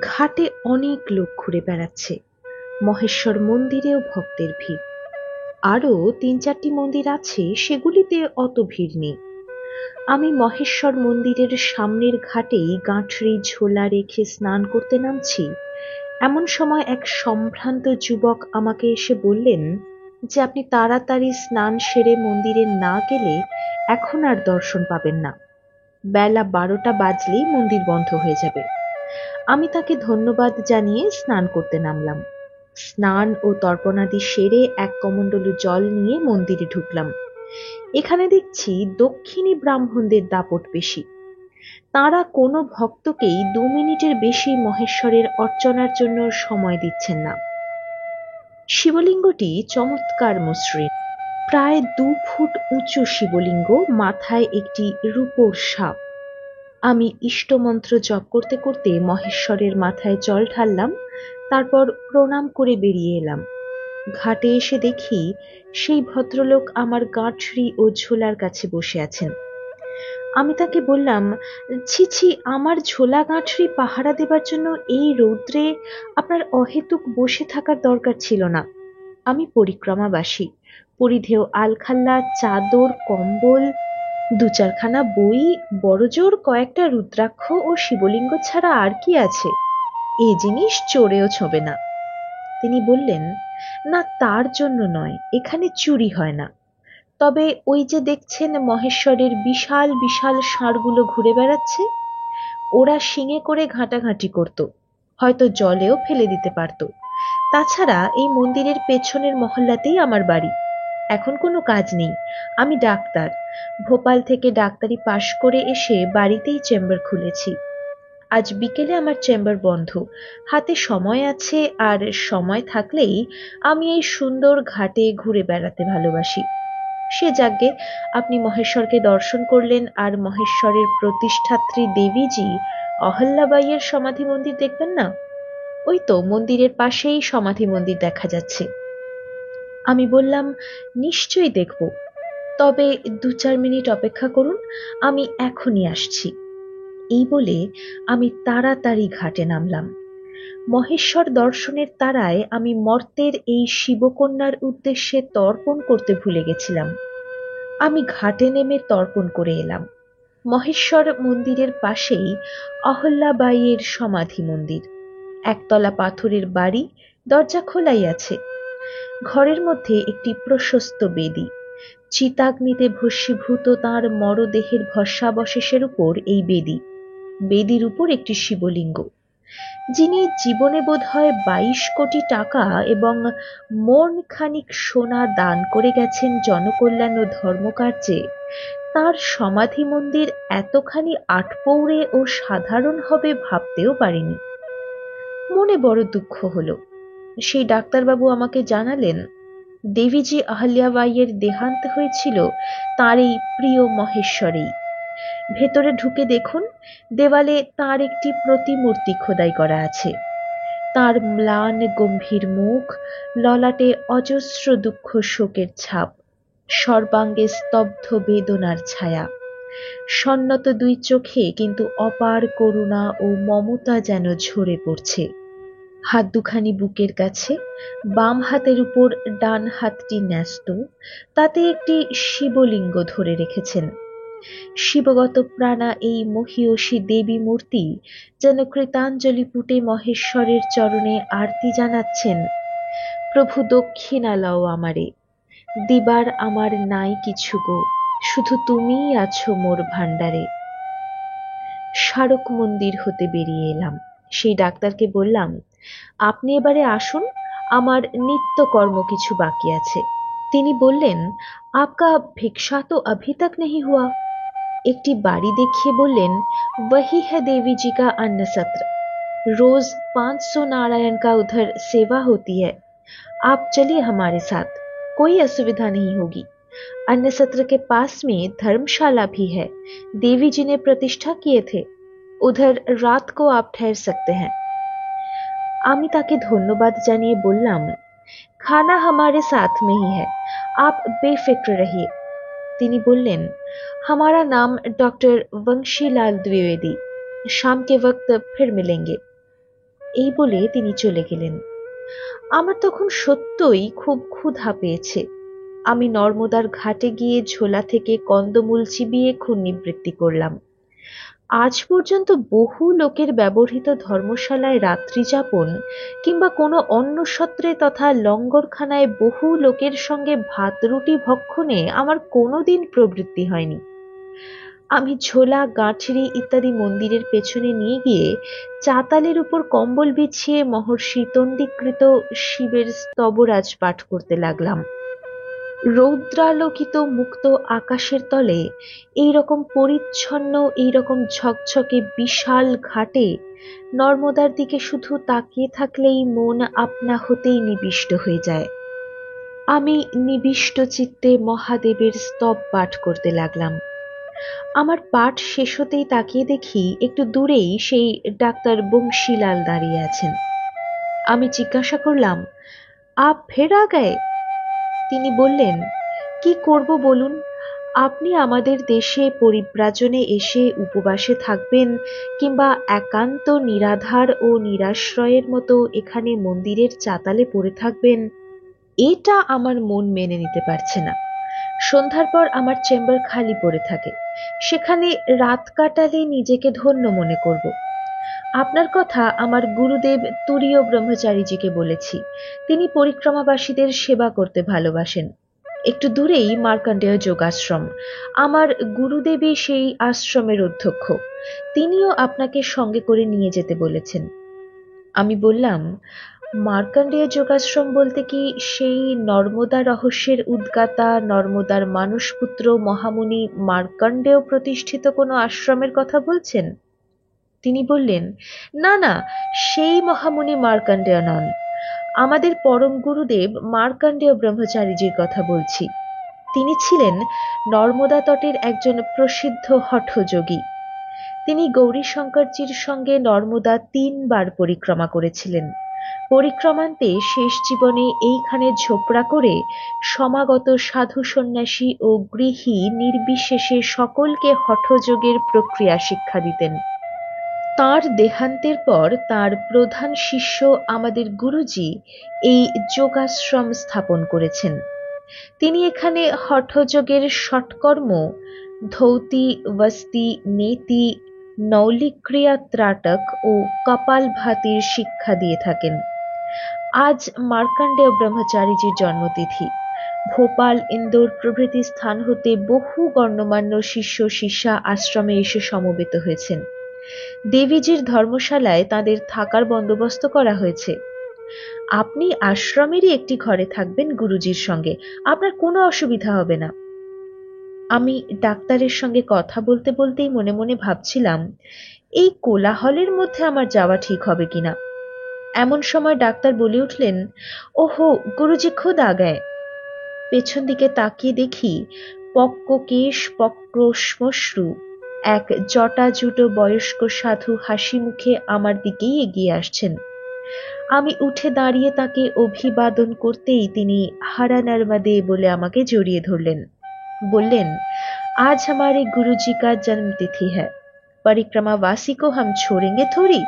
ঘাটে অনেক লোক ঘুরে বেড়াচ্ছে। মহেশ্বর মন্দিরেও ভক্তের ভিড়। আরো ৩-৪টি মন্দির আছে, সেগুলিতে অত ভিড় নেই। আমি মহেশ্বর মন্দিরের সামনের ঘাটেই গাঁঠরি ঝোলা রেখে স্নান করতে নামছি। এমন সময় এক সম্ভ্রান্ত যুবক আমাকে এসে বললেন যে আপনি তাড়াতাড়ি স্নান সেরে মন্দিরে না গেলে এখন আর দর্শন পাবেন না। বেলা ১২টা বাজলেই মন্দির বন্ধ হয়ে যাবে। আমি তাকে ধন্যবাদ জানিয়ে স্নান করতে নামলাম। স্নান ও তর্পণাদি সেরে এক কমণ্ডলু জল নিয়ে মন্দিরে ঢুকলাম। এখানে দেখছি দক্ষিণী ব্রাহ্মণদের দাপট বেশি। তাঁরা কোনো ভক্তকেই ২ মিনিটের বেশি মহেশ্বরের অর্চনার জন্য সময় দিচ্ছেন না। শিবলিঙ্গটি চমৎকার মসৃণ, প্রায় ২ ফুট উঁচু শিবলিঙ্গ, মাথায় একটি রূপোর সাপ। আমি ইষ্টমন্ত্র জপ করতে করতে মহেশ্বরের মাথায় জল ঢাললাম, তারপর প্রণাম করে বেরিয়ে এলাম। ঘাটে এসে দেখি সেই ভদ্রলোক আমার গাঁঠরি ও ঝোলার কাছে বসে আছেন। আমি তাকে বললাম, ছি ছি, আমার ঝোলা গাঁঠরি পাহারা দেবার জন্য এই রৌদ্রে আপনার অহেতুক বসে থাকার দরকার ছিল না। আমি পরিক্রমাবাসী, পরিধেয় আলখাল্লা, চাদর, কম্বল, ২-৪খানা বই, বড়জোর কয়েকটা রুদ্রাক্ষ ও শিবলিঙ্গ ছাড়া আর কি আছে? এ জিনিস চোরেও ছোঁবে না। তিনি বললেন, না, তার জন্য নয়, এখানে চুরি হয় না। তবে ওই যে দেখছেন মহেশ্বরের বিশাল বিশাল ষাঁড়গুলো ঘুরে বেড়াচ্ছে, ওরা শিঙে করে ঘাঁটাঘাঁটি করত, হয়তো জলেও ফেলে দিতে পারত। তাছাড়া এই মন্দিরের পেছনের মহল্লাতেই আমার বাড়ি। এখন কোনো কাজ নেই, আমি ডাক্তার। ভোপাল থেকে ডাক্তারি পাশ করে এসে বাড়িতেই চেম্বার খুলেছি। আজ বিকেলে আমার চেম্বার বন্ধ। হাতে সময় আছে, আর সময় থাকলেই আমি এই সুন্দর ঘাটে ঘুরে বেড়াতে ভালোবাসি। সে যাগ্গে, আপনি মহেশ্বরকে দর্শন করলেন, আর মহেশ্বরের প্রতিষ্ঠাত্রী দেবীজি অহল্যাবাইয়ের সমাধি মন্দির দেখবেন না? ওই তো মন্দিরের পাশেই সমাধি মন্দির দেখা যাচ্ছে। আমি বললাম, নিশ্চয়ই দেখব, তবে ২-৪ মিনিট অপেক্ষা করুন, আমি এখনই আসছি। এই বলে আমি তাড়াতাড়ি ঘাটে নামলাম। মহেশ্বর দর্শনের তাড়ায় আমি মর্তের এই শিবকন্যার উদ্দেশ্যে তর্পণ করতে ভুলে গেছিলাম। আমি ঘাটে নেমে তর্পণ করে এলাম। মহেশ্বর মন্দিরের পাশেই অহল্যাবাইয়ের সমাধি মন্দির। একতলা পাথরের বাড়ি, দরজা খোলাই আছে। ঘরের মধ্যে একটি প্রশস্ত বেদী, চিতাগ্নিতে ভস্মীভূত তাঁর মরদেহের ভস্মাবশেষের উপর এই বেদী। বেদীর উপর একটি শিবলিঙ্গ। যিনি জীবনে বোধহয় ২২ কোটি টাকা এবং মণ খানিক সোনা দান করে গেছেন জনকল্যাণ ও ধর্মকার্যে, তাঁর সমাধি মন্দির এতখানি আটপৌরে ও সাধারণ হবে ভাবতেও পারিনি। মনে বড় দুঃখ হলো। সেই ডাক্তারবাবু আমাকে জানালেন, দেবীজি অহল্যাবাইয়ের দেহান্ত হয়েছিল তাঁর এই প্রিয় মহেশ্বরেই। ভেতরে ঢুকে দেখুন, দেওয়ালে তাঁর একটি প্রতিমূর্তি খোদাই করা আছে। তাঁর ম্লান গম্ভীর মুখ, ললাটে অজস্র দুঃখ শোকের ছাপ, সর্বাঙ্গে স্তব্ধ বেদনার ছায়া। সন্নত ২ চোখে কিন্তু অপার করুণা ও মমতা যেন ঝরে পড়ছে। হাত দুখানি বুকের কাছে, বাম হাতের উপর ডান হাতটি ন্যস্ত, তাতে একটি শিবলিঙ্গ ধরে রেখেছেন। শিবগত প্রাণা এই মহীয়সী দেবী মূর্তি যেন কৃতাঞ্জলি পুটে মহেশ্বরের চরণে আরতি জানাচ্ছেন, প্রভু দক্ষিণা লও আমারে, দিবার আমার নাই কিছু গো, শুধু তুমিই আছো মোর ভাণ্ডারে। স্মারক মন্দির হতে বেরিয়ে এলাম। সেই ডাক্তারকে বললাম, আপনি এবারে আসুন, আমার নিত্যকর্ম কিছু বাকি আছে। তিনি বললেন, আপকা ভিক্ষা তো अभी तक नहीं हुआ। একটি বাড়ি দেখিয়ে বললেন, वही है देवी जी का अन्न सत्र, रोज 500 नारायण का उधर सेवा होती है। आप चलिए हमारे साथ, कोई असुविधा नहीं होगी। अन्न सत्र के पास में धर्मशाला भी है, देवी जी ने प्रतिष्ठा किए थे, उधर रात को आप ठहर सकते हैं। আমি তাকে ধন্যবাদ জানিয়ে বললাম, খানা हमारे साथ में ही है, आप बेफिक्र रहिए। তিনি বললেন, हमारा नाम डॉक्टर वंशीलाल द्विवेदी, शाम के वक्त फिर मिलेंगे। এই বলে তিনি চলে গেলেন। আমার তখন সত্যই খুব ক্ষুধা পেয়েছে। আমি নর্মদার ঘাটে গিয়ে ঝোলা থেকে কন্দমূল চিবিয়ে ক্ষুণ্ণিবৃত্তি করলাম। আজ পর্যন্ত বহু লোকের ব্যবহৃত ধর্মশালায় রাত্রিযাপন কিংবা কোনো অন্নসত্রে তথা লঙ্গরখানায় বহু লোকের সঙ্গে ভাত রুটি ভক্ষণে আমার কোনোদিন প্রবৃত্তি হয়নি। আমি ঝোলা, গাঁঠরি ইত্যাদি মন্দিরের পেছনে নিয়ে গিয়ে চাতালের উপর কম্বল বিছিয়ে মহর্ষি তন্ডীকৃত শিবের স্তবরাজ পাঠ করতে লাগলাম। রৌদ্রালোকিত মুক্ত আকাশের তলে এইরকম পরিচ্ছন্ন, এইরকম ঝকঝকে বিশাল ঘাটে নর্মদার দিকে শুধু তাকিয়ে থাকলেই মন আপনা হতেই নিবিষ্ট হয়ে যায়। আমি নিবিষ্ট চিত্তে মহাদেবের স্তব পাঠ করতে লাগলাম। আমার পাঠ শেষ হতেই তাকিয়ে দেখি একটু দূরেই সেই ডাক্তার বংশীলাল দাঁড়িয়ে আছেন। আমি জিজ্ঞাসা করলাম, আপ ফের আ গায়ে? তিনি বললেন, কি করব বলুন, আপনি আমাদের দেশে পরিব্রাজনে এসে উপবাসে থাকবেন কিংবা একান্ত নিরাধার ও নিরাশ্রয়ের মতো এখানে মন্দিরের চাতালে পড়ে থাকবেন, এটা আমার মন মেনে নিতে পারছে না। সন্ধ্যার পর আমার চেম্বার খালি পড়ে থাকে, সেখানে রাত কাটালে নিজেকে ধন্য মনে করব। আপনার কথা আমার গুরুদেব তুরীয় ব্রহ্মচারীজিকে বলেছি, তিনি পরিক্রমাবাসীদের সেবা করতে ভালোবাসেন। একটু দূরেই মার্কণ্ডেয় যোগাশ্রম, আমার গুরুদেবই সেই আশ্রমের অধ্যক্ষ, তিনিও আপনাকে সঙ্গে করে নিয়ে যেতে বলেছেন। আমি বললাম, মার্কণ্ডেয় যোগাশ্রম বলতে কি সেই নর্মদা রহস্যের উদ্গাতা নর্মদার মানসপুত্র মহামুনি মার্কণ্ডেয় প্রতিষ্ঠিত কোনো আশ্রমের কথা বলছেন? তিনি বললেন, না না, সেই মহামুনি মার্কণ্ডেয় নন, আমাদের পরম গুরুদেব মার্কণ্ডেয় ব্রহ্মচারীজির কথা বলছি। তিনি ছিলেন নর্মদা তটের একজন প্রসিদ্ধ হঠযোগী। তিনি গৌরীশঙ্করজির সঙ্গে নর্মদা ৩ বার পরিক্রমা করেছিলেন। পরিক্রমান্তে শেষ জীবনে এইখানে ঝোপড়া করে সমাগত সাধু সন্ন্যাসী ও গৃহী নির্বিশেষে সকলকে হঠযোগের প্রক্রিয়া শিক্ষা দিতেন। তাঁর দেহান্তের পর তাঁর প্রধান শিষ্য আমাদের গুরুজি এই যোগাশ্রম স্থাপন করেছেন। তিনি এখানে হঠযোগের ষটকর্ম ধৌতি, বস্তি, নেতি, নৌলিক্রিয়া ত্রাটক ও কপালভাতির শিক্ষা দিয়ে থাকেন। আজ মার্কণ্ডেয় ব্রহ্মচারীজির জন্মতিথি। ভোপাল, ইন্দোর প্রভৃতি স্থান হতে বহু গণ্যমান্য শিষ্য শিষ্যা আশ্রমে এসে সমবেত হয়েছেন। দেবীজির ধর্মশালায় তাদের থাকার বন্দোবস্ত করা হয়েছে। আপনি আশ্রমেরই একটি ঘরে থাকবেন গুরুজির সঙ্গে, আপনার কোনো অসুবিধা হবে না। আমি ডাক্তারের সঙ্গে কথা বলতে বলতেই মনে মনে ভাবছিলাম, এই কোলাহলের মধ্যে আমার যাওয়া ঠিক হবে কিনা। এমন সময় ডাক্তার বলে উঠলেন, ওহো গুরুজি খুদ আ গায়ে। পেছন দিকে তাকিয়ে দেখি পক্ক কেশ, পক্র শ্মশ্রু এক জটাজুটো বয়স্ক সাধু হাসি মুখে আমার দিকেই এগিয়ে আসছেন। আমি উঠে দাঁড়িয়ে তাকে অভিবাদন করতেই তিনি হরা নর্মদে বলে আমাকে জড়িয়ে ধরলেন। বললেন, आज हमारे गुरुजी का जन्म तिथि है, परिक्रमावासी को हम छोड़ेंगे थोड़ी।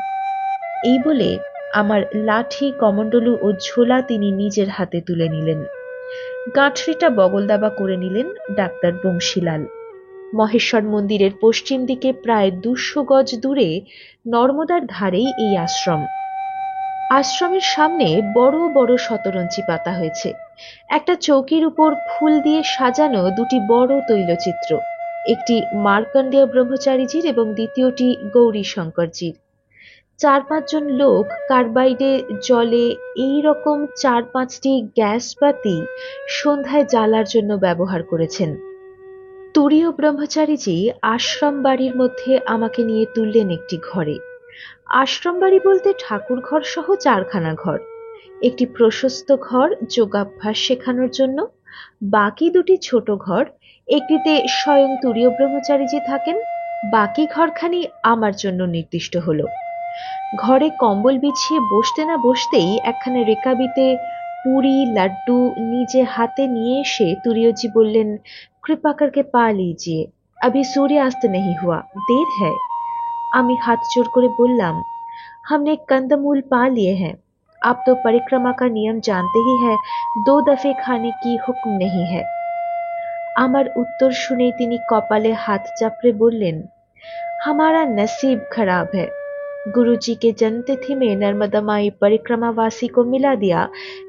এই বলে আমার লাঠি, কমণ্ডলু ও ঝোলা তিনি নিজের হাতে তুলে নিলেন। গাঁঠরিটা বগলদাবা করে নিলেন ডাক্তার বংশীলাল। মহেশ্বর মন্দিরের পশ্চিম দিকে প্রায় 200 গজ দূরে নর্মদার ধারেই এই আশ্রম। আশ্রমের সামনে বড় বড় শতরঞ্চি পাতা হয়েছে। একটা চৌকির উপর ফুল দিয়ে সাজানো 2টি বড় তৈলচিত্র, একটি মার্কণ্ডেয় ব্রহ্মচারীজির এবং দ্বিতীয়টি গৌরীশঙ্করজির। 4-5 জন লোক কার্বাইডে জলে এই রকম 4-5টি গ্যাস বাতি সন্ধ্যায় জ্বালার জন্য ব্যবহার করেছেন। তুরীয় ব্রহ্মচারীজি আশ্রম বাড়ির মধ্যে আমাকে নিয়ে তুললেন একটি ঘরে। আশ্রম বাড়ি বলতে ঠাকুর ঘর সহ 4খানা ঘর। একটি প্রশস্ত ঘর যোগাভ্যাস শেখানোর জন্য, বাকি 2টি ছোট ঘর, একটিতে স্বয়ং তুরীয় ব্রহ্মচারীজি থাকেন, বাকি ঘরখানি আমার জন্য নির্দিষ্ট হলো। ঘরে কম্বল বিছিয়ে বসতে না বসতেই একখানা রেকাবিতে পুরি লাড্ডু নিজে হাতে নিয়ে এসে তুরীয়জি বললেন, কৃপা করকে পা লিজিয়ে, अभी सूर्यास्त नहीं हुआ, देर है। আমি হাত জোর করে বললাম, हमने कंदमूल पा लिए हैं। आप तो परिक्रमा का नियम जानते ही हैं, 2 दफे खाने की हुक्म नहीं है। আমার উত্তর শুনেই তিনি কপালে हाथ চাপড়ে बोलें, हमारा नसीब खराब है। गुरुजी के जन्मतिथि में नर्मदा माई परिक्रमावासी को मिला दिया,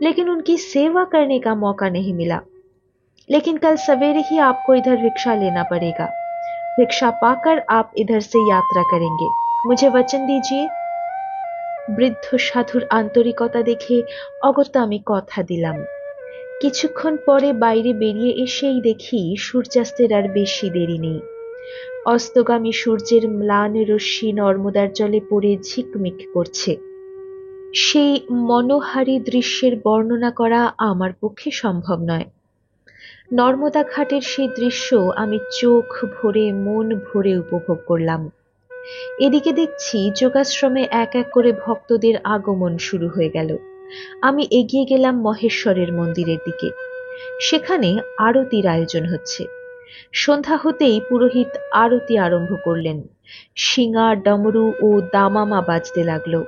लेकिन उनकी सेवा करने का मौका नहीं मिला। लेकिन कल सवेरे ही आपको इधर भिक्षा लेना पड़ेगा। भिक्षा पाकर आप इधर से यात्रा करेंगे। मुझे वचन दीजिए। বৃদ্ধ সাধুর আন্তরিকতা দেখে অগত্যা আমি কথা দিলাম। কিছুক্ষণ পরে বাইরে বেরিয়ে এসেই দেখি সূর্যাস্তের আর বেশি দেরি নেই। অস্তগামী সূর্যের ম্লান রশ্মি নর্মদার জলে পড়ে ঝিকমিক করছে। সেই মনোহারী দৃশ্যের বর্ণনা করা আমার পক্ষে সম্ভব নয়। নর্মদা ঘাটের সেই দৃশ্য আমি চোখ ভরে মন ভরে উপভোগ করলাম। এদিকে দেখছি যোগাশ্রমে এক এক করে ভক্তদের আগমন শুরু হয়ে গেল। আমি এগিয়ে গেলাম মহেশ্বরের মন্দিরের দিকে। সেখানে আরতির আয়োজন হচ্ছে। সন্ধ্যা হতেই পুরোহিত আরতি আরম্ভ করলেন। শিঙা, ডমরু ও দামামা বাজতে লাগলো।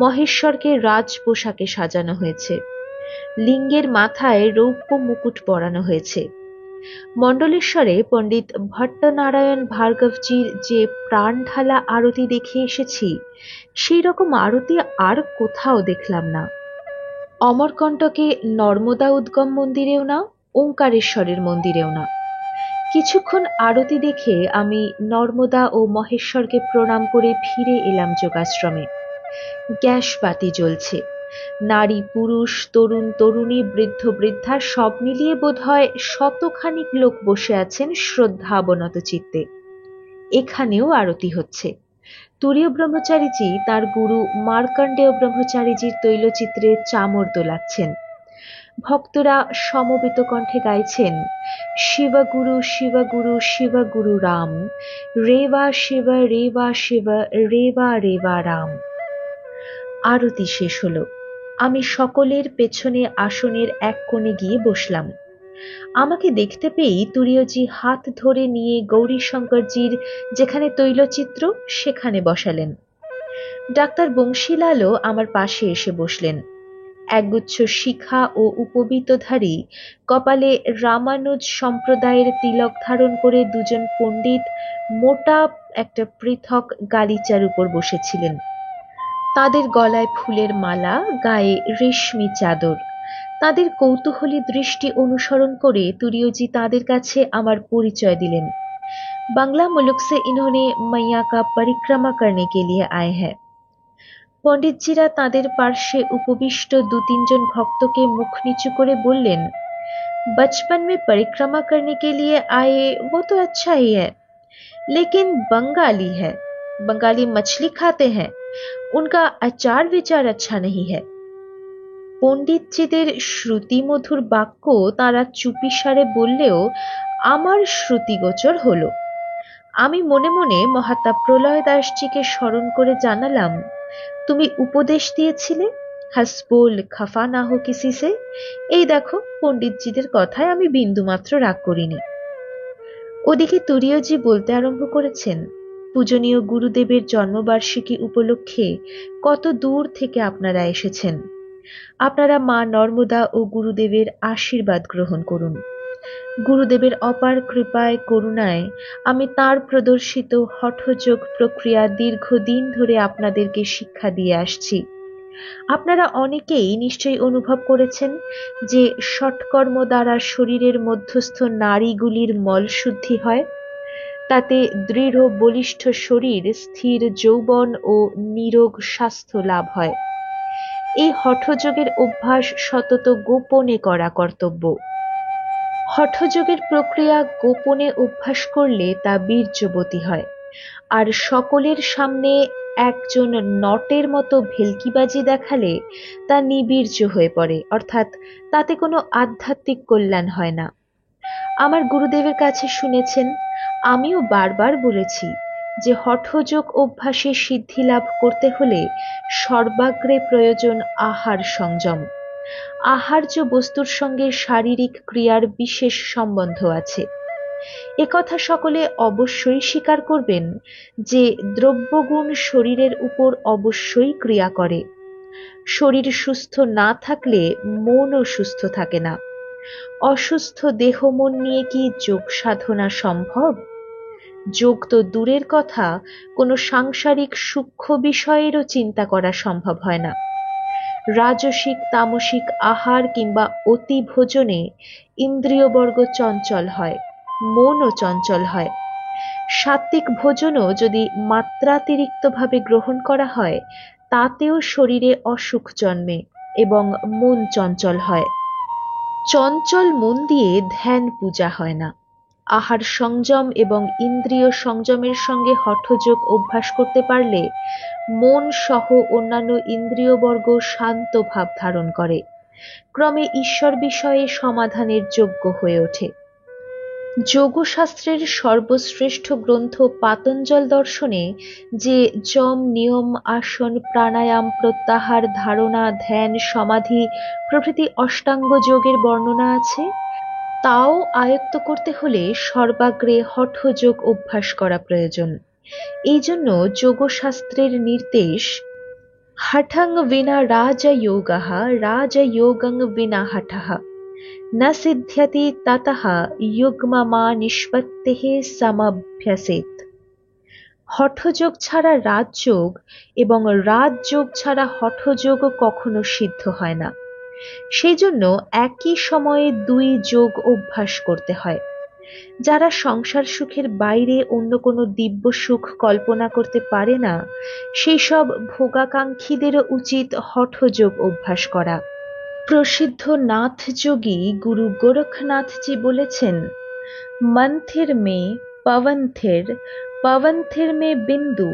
মহেশ্বরকে রাজ পোশাকে সাজানো হয়েছে। লিঙ্গের মাথায় রৌপ্য মুকুট পরানো হয়েছে। মণ্ডলেশ্বরে পণ্ডিত ভট্টনারায়ণ ভার্গবজির যে প্রাণ ঢালা আরতি দেখে এসেছি, সেই রকম আরতি আর কোথাও দেখলাম না। অমরকণ্টকে নর্মদা উদ্গম মন্দিরেও না, ওঙ্কারেশ্বরের মন্দিরেও না। কিছুক্ষণ আরতি দেখে আমি নর্মদা ও মহেশ্বরকে প্রণাম করে ফিরে এলাম যোগাশ্রমে। গ্যাস বাতি জ্বলছে। নারী পুরুষ, তরুণ তরুণী, বৃদ্ধ বৃদ্ধা সব মিলিয়ে বোধহয় শতখানিক লোক বসে আছেন শ্রদ্ধাবনত চিত্তে। এখানেও আরতি হচ্ছে। তুরীয় ব্রহ্মচারীজি তার গুরু মার্কণ্ডেয় ব্রহ্মচারীজির তৈলচিত্রে চামর দোলাচ্ছেন। ভক্তরা সমবেত কণ্ঠে গাইছেন, শিবগুরু শিবগুরু শিবগুরু রাম, রেবা শিব রেবা শিব রেবা রেবা রাম। আরতি শেষ হলো। আমি সকলের পেছনে আসনের এক কোণে গিয়ে বসলাম। আমাকে দেখতে পেয়েই তুরীয়জি হাত ধরে নিয়ে গৌরীশঙ্করজির যেখানে তৈলচিত্র সেখানে বসালেন। ডাক্তার বংশীলালও আমার পাশে এসে বসলেন। একগুচ্ছ শিখা ও উপবীতধারী, কপালে রামানুজ সম্প্রদায়ের তিলক ধারণ করে দুজন পণ্ডিত মোটা একটা পৃথক গালিচার উপর বসেছিলেন। তাদের গলায় ফুলের মালা, গায়ে রেশমি চাদর। তাদের কৌতূহলী দৃষ্টি অনুসরণ করে তুরীয়জি তাদের কাছে আমার পরিচয় দিলেন। বাংলা मुल्क से इन्होंने मैया का परिक्रमा करने के लिए आए हैं। পণ্ডিতজিরা তাদের পার্শ্বে উপবিষ্ট 2-3 জন ভক্তকে মুখ নিচু করে বললেন, बचपन में परिक्रमा करने के लिए आए वो तो अच्छा ही है, लेकिन बंगाली है, बंगाली मछली खाते हैं, उनका आचार विचार अच्छा नहीं है। পণ্ডিতজিদের শ্রুতিমধুর বাক্য তারা চুপিসারে বললেও আমার শ্রুতিগোচর হলো। আমি মনে মনে মহাত্মা প্রলয় দাসজিকে স্মরণ করে জানালাম, তুমি উপদেশ দিয়েছিলে, হাসবোল খাফা না হো কিসি সে। এই দেখো, পণ্ডিতজিদের কথায় আমি বিন্দুমাত্র রাগ করিনি। ওদিকে তুরীয়জি বলতে আরম্ভ করেছেন, পূজনীয় গুরুদেবের জন্মবার্ষিকী উপলক্ষে কত দূর থেকে আপনারা এসেছেন। আপনারা মা নর্মদা ও গুরুদেবের আশীর্বাদ গ্রহণ করুন। গুরুদেবের অপার কৃপায় করুণায় আমি তার প্রদর্শিত হঠযোগ প্রক্রিয়া দীর্ঘদিন ধরে আপনাদেরকে শিক্ষা দিয়ে আসছি। আপনারা অনেকেই নিশ্চয়ই অনুভব করেছেন যে ষটকর্ম দ্বারা শরীরের মধ্যস্থ নাড়িগুলির মলশুদ্ধি হয়। তাতে দৃঢ় বলিষ্ঠ শরীর, স্থির যৌবন ও নিরোগ স্বাস্থ্য লাভ হয়। এই হঠযোগের অভ্যাস সতত গোপনে করা কর্তব্য। হঠযোগের প্রক্রিয়া গোপনে অভ্যাস করলে তা বীর্যবতী হয়, আর সকলের সামনে একজন নটের মতো ভেলকিবাজি দেখালে তা নিবীর্য হয়ে পড়ে, অর্থাৎ তাতে কোনো আধ্যাত্মিক কল্যাণ হয় না। আমার গুরুদেবের কাছে শুনেছেন, আমিও বারবার বলেছি যে হঠযোগ অভ্যাসে সিদ্ধি লাভ করতে হলে সর্বাগ্রে প্রয়োজন আহার সংযম। আহার্য বস্তুর সঙ্গে শারীরিক ক্রিয়ার বিশেষ সম্বন্ধ আছে। একথা সকলে অবশ্যই স্বীকার করবেন যে দ্রব্যগুণ শরীরের উপর অবশ্যই ক্রিয়া করে। শরীর সুস্থ না থাকলে মনও সুস্থ থাকে না। অসুস্থ দেহ মন নিয়ে কি যোগ সাধনা সম্ভব? যোগ তো দূরের কথা, কোনো সাংসারিক সূক্ষ্ম বিষয়েরও চিন্তা করা সম্ভব হয় না। রাজসিক তামসিক আহার কিংবা অতি ভোজনে ইন্দ্রিয়বর্গ চঞ্চল হয়, মনও চঞ্চল হয়। সাত্ত্বিক ভোজনও যদি মাত্রাতিরিক্তভাবে গ্রহণ করা হয়, তাতেও শরীরে অসুখ জন্মে এবং মন চঞ্চল হয়। চঞ্চল মন দিয়ে ধ্যান পূজা হয় না। আহার সংযম এবং ইন্দ্রিয় সংযমের সঙ্গে হঠযোগ অভ্যাস করতে পারলে মন সহ অন্যান্য ইন্দ্রিয়বর্গ শান্ত ভাব ধারণ করে, ক্রমে ঈশ্বর বিষয়ে সমাধানের যোগ্য হয়ে ওঠে। যোগশাস্ত্রের সর্বশ্রেষ্ঠ গ্রন্থ পাতঞ্জল দর্শনে যে যম নিয়ম আসন প্রাণায়াম প্রত্যাহার ধারণা ধ্যান সমাধি প্রভৃতি অষ্টাঙ্গ যোগের বর্ণনা আছে, তাও আয়ত্ত করতে হলে সর্বাগ্রে হঠযোগ অভ্যাস করা প্রয়োজন। এই জন্য যোগশাস্ত্রের নির্দেশ, হঠং বিনা রাজযোগঃ রাজযোগং বিনা হঠঃ ন সিদ্ধ্যতি ততঃ যুগ্মমা নিষ্পত্তিঃ সমভ্যসেত। হঠযোগ ছাড়া রাজযোগ এবং রাজযোগ ছাড়া হঠযোগ কখনো সিদ্ধ হয় না। সেই জন্য একই সময়ে দুই যোগ অভ্যাস করতে হয়। যারা সংসার সুখের বাইরে অন্য কোনো দিব্য সুখ কল্পনা করতে পারে না, সেই সব ভোগাকাঙ্ক্ষীদেরও উচিত হঠযোগ অভ্যাস করা। প্রসিদ্ধ নাথ যোগী গুরু গোরখনাথজি বলেছেন, মন্থির মে পবনথির, পবনথির মে বিন্দু।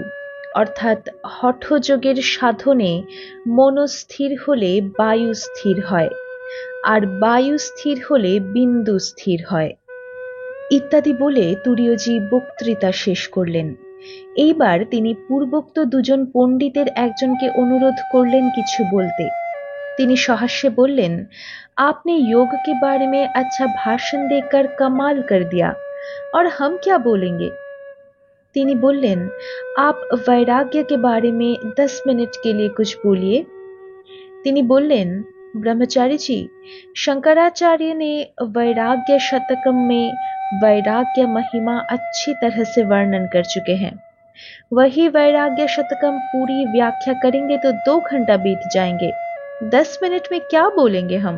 অর্থাৎ হঠযোগের সাধনে মনস্থির হলে বায়ু স্থির হয়, আর বায়ু স্থির হলে বিন্দু স্থির হয়, ইত্যাদি বলে তুরীয়জি বক্তৃতা শেষ করলেন। এইবার তিনি পূর্বোক্ত দুজন পণ্ডিতের একজনকে অনুরোধ করলেন কিছু বলতে। তিনি সহাস্যে বললেন, आपने योग के बारे में अच्छा भाषण देकर कमाल कर दिया, और हम क्या बोलेंगे? তিনি বললেন, आप वैराग्य के बारे में 10 मिनट के लिए कुछ बोलिए। তিনি বললেন, ब्रह्मचारी जी, शंकराचार्य ने वैराग्य शतकम में वैराग्य महिमा अच्छी तरह से वर्णन कर चुके हैं। वही वैराग्य शतकम पूरी व्याख्या करेंगे तो 2 घंटा बीत जाएंगे, 10 मिनट में क्या बोलेंगे हम?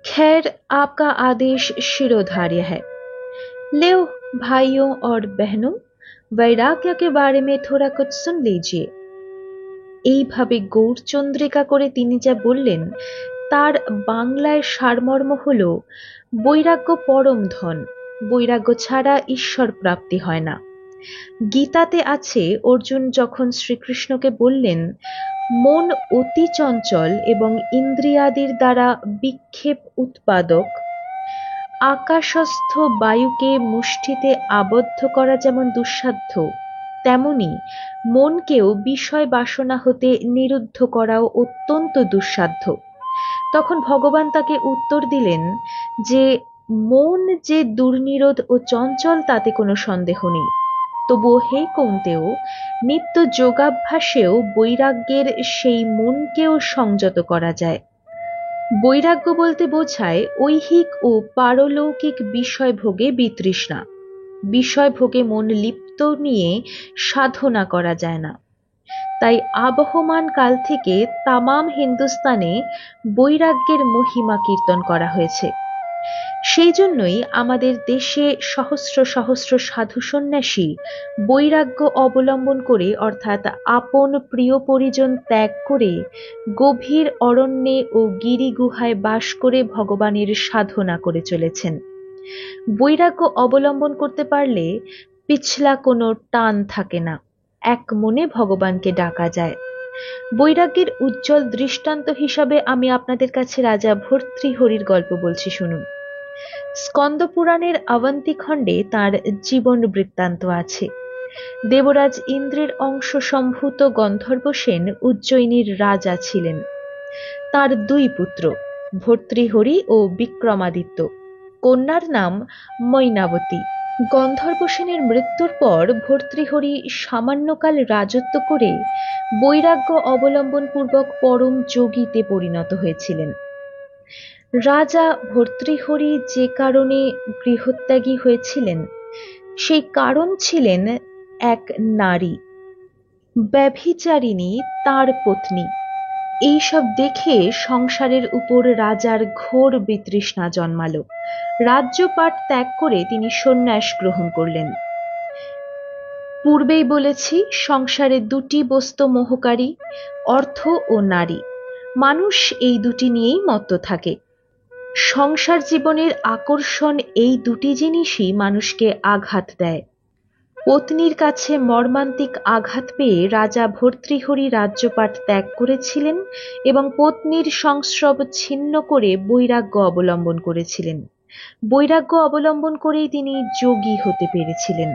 खैर, आपका आदेश शिरोधार्य है। लो भाइयों और बहनों, वैराग्य के बारे में थोड़ा कुछ सुन लीजिए। এইভাবে গৌরচন্দ্রিকা করে তিনি যা বললেন তার বাংলায় সারমর্ম হল, বৈরাগ্য পরম ধন, বৈরাগ্য ছাড়া ঈশ্বর প্রাপ্তি হয় না। গীতাতে আছে, অর্জুন যখন শ্রীকৃষ্ণকে বললেন, মন অতি চঞ্চল এবং ইন্দ্রিয়াদির দ্বারা বিক্ষেপ উৎপাদক, আকাশস্থ বায়ুকে মুষ্টিতে আবদ্ধ করা যেমন দুঃসাধ্য, তেমনি মনকেও বিষয় বাসনা হতে নিরুদ্ধ করাও অত্যন্ত দুঃসাধ্য। তখন ভগবান তাকে উত্তর দিলেন যে মন যে দুর্নিরোধ ও চঞ্চল তাতে কোনো সন্দেহ নেই, তবুও হে কৌন্তেয়, নিত্য যোগাভ্যাসেও বৈরাগ্যের সেই মনকেও সংযত করা যায়। বৈরাগ্য বলতে বোঝায় ঐহিক ও পারলৌকিক বিষয় ভোগে বিতৃষ্ণা। বিষয় ভোগে মন লিপ্ত নিয়ে সাধনা করা যায় না। তাই আবহমান কাল থেকে তামাম হিন্দুস্তানে বৈরাগ্যের মহিমা কীর্তন করা হয়েছে। সেই জন্যই আমাদের দেশে সহস্র সহস্র সাধু সন্ন্যাসী বৈরাগ্য অবলম্বন করে, অর্থাৎ আপন প্রিয় পরিজন ত্যাগ করে গভীর অরণ্যে ও গিরিগুহায় বাস করে ভগবানের সাধনা করে চলেছেন। বৈরাগ্য অবলম্বন করতে পারলে পিছলা কোনো টান থাকে না, এক মনে ভগবানকে ডাকা যায়। বৈরাগ্যের উজ্জ্বল দৃষ্টান্ত হিসাবে আমি আপনাদের কাছে রাজা ভর্তৃহরির গল্প বলছি, শুনুন। স্কন্দ পুরাণের অবন্তী খণ্ডে তাঁর জীবন বৃত্তান্ত আছে। দেবরাজ ইন্দ্রের অংশ সম্ভূত গন্ধর্বসেন উজ্জয়িনীর রাজা ছিলেন। তার 2 পুত্র, ভর্তৃহরি ও বিক্রমাদিত্য। কন্যার নাম মৈনাবতী। গন্ধর্ব সেনের মৃত্যুর পর ভর্তৃহরি সামান্যকাল রাজত্ব করে বৈরাগ্য অবলম্বনপূর্বক পরম যোগীতে পরিণত হয়েছিলেন। রাজা ভর্তৃহরি যে কারণে গৃহত্যাগী হয়েছিলেন সেই কারণ ছিলেন এক নারী, ব্যভিচারিণী তার পত্নী। এইসব দেখে সংসারের উপর রাজার ঘোর বিতৃষ্ণা জন্মালো। রাজ্যপাট ত্যাগ করে তিনি সন্ন্যাস গ্রহণ করলেন। পূর্বেই বলেছি, সংসারে দুটি বস্তু মোহকারী, অর্থ ও নারী। মানুষ এই দুটি নিয়েই মত্ত থাকে। সংসার জীবনের আকর্ষণ এই দুটি জিনিসই মানুষকে আঘাত দেয়। পত্নীর কাছে মর্মান্তিক আঘাত পেয়ে রাজা ভর্তৃহরি রাজ্যপাট ত্যাগ করেছিলেন এবং পত্নীর সংস্রব ছিন্ন করে বৈরাগ্য অবলম্বন করেছিলেন। বৈরাগ্য অবলম্বন করেই তিনি যোগী হতে পেরেছিলেন।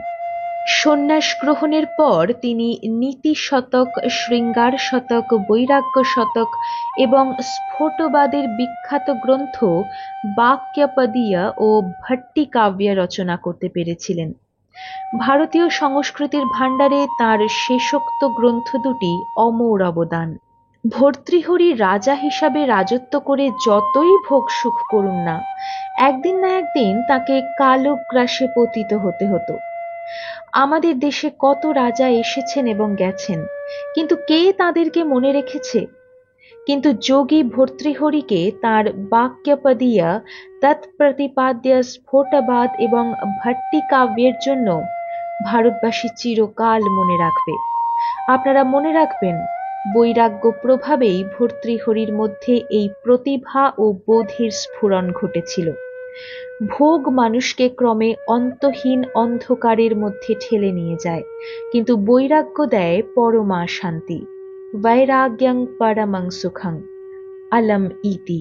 সন্ন্যাস গ্রহণের পর তিনি নীতি শতক, শৃঙ্গার শতক, বৈরাগ্য শতক এবং স্ফোটবাদের বিখ্যাত গ্রন্থ বাক্যপদীয় ও ভট্টিকাব্য রচনা করতে পেরেছিলেন। ভারতীয় সংস্কৃতির ভাণ্ডারে তাঁর শেষোক্ত গ্রন্থ দুটি অমর অবদান। ভর্তৃহরি রাজা হিসাবে রাজত্ব করে যতই ভোগ সুখ করুন না, একদিন না একদিন তাকে কালগ্রাসে পতিত হতে হতো। আমাদের দেশে কত রাজা এসেছেন এবং গেছেন, কিন্তু কে তাদেরকে মনে রেখেছে? কিন্তু যোগী ভর্তৃহরিকে তাঁর বাক্যপদীয়, তৎপ্রতিপাদ্য, স্ফোটবাদ এবং ভট্টিকাব্যের জন্য ভারতবাসী চিরকাল মনে রাখবে। আপনারা মনে রাখবেন, বৈরাগ্য প্রভাবেই ভর্তৃহরির মধ্যে এই প্রতিভা ও বোধির স্ফুরণ ঘটেছিল। ভোগ মানুষকে ক্রমে অন্তহীন অন্ধকারের মধ্যে ঠেলে নিয়ে যায়, কিন্তু বৈরাগ্য দেয় পরমা শান্তি। বৈরাগ্যং পরমং সুখং अलम ইতি।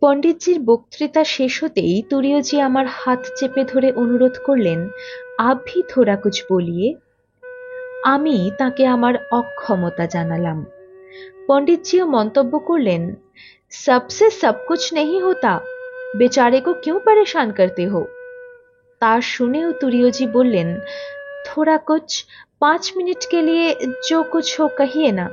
পণ্ডিতজির বক্তৃতা শেষ হতেই তুরীয়জি আমার হাত চেপে ধরে অনুরোধ করলেন, আপ ভি থোড়া কুছ বলিয়ে। আমি তাকে আমার অক্ষমতা জানালাম। পণ্ডিতজিও মন্তব্য করলেন, सबसे सब कुछ नहीं होता, बेचारे को क्यों परेशान करते हो। তা শুনেও তুরীয়জি বললেন, थोड़ा कुछ, 5 मिनट के लिए जो कुछ हो कहिए ना।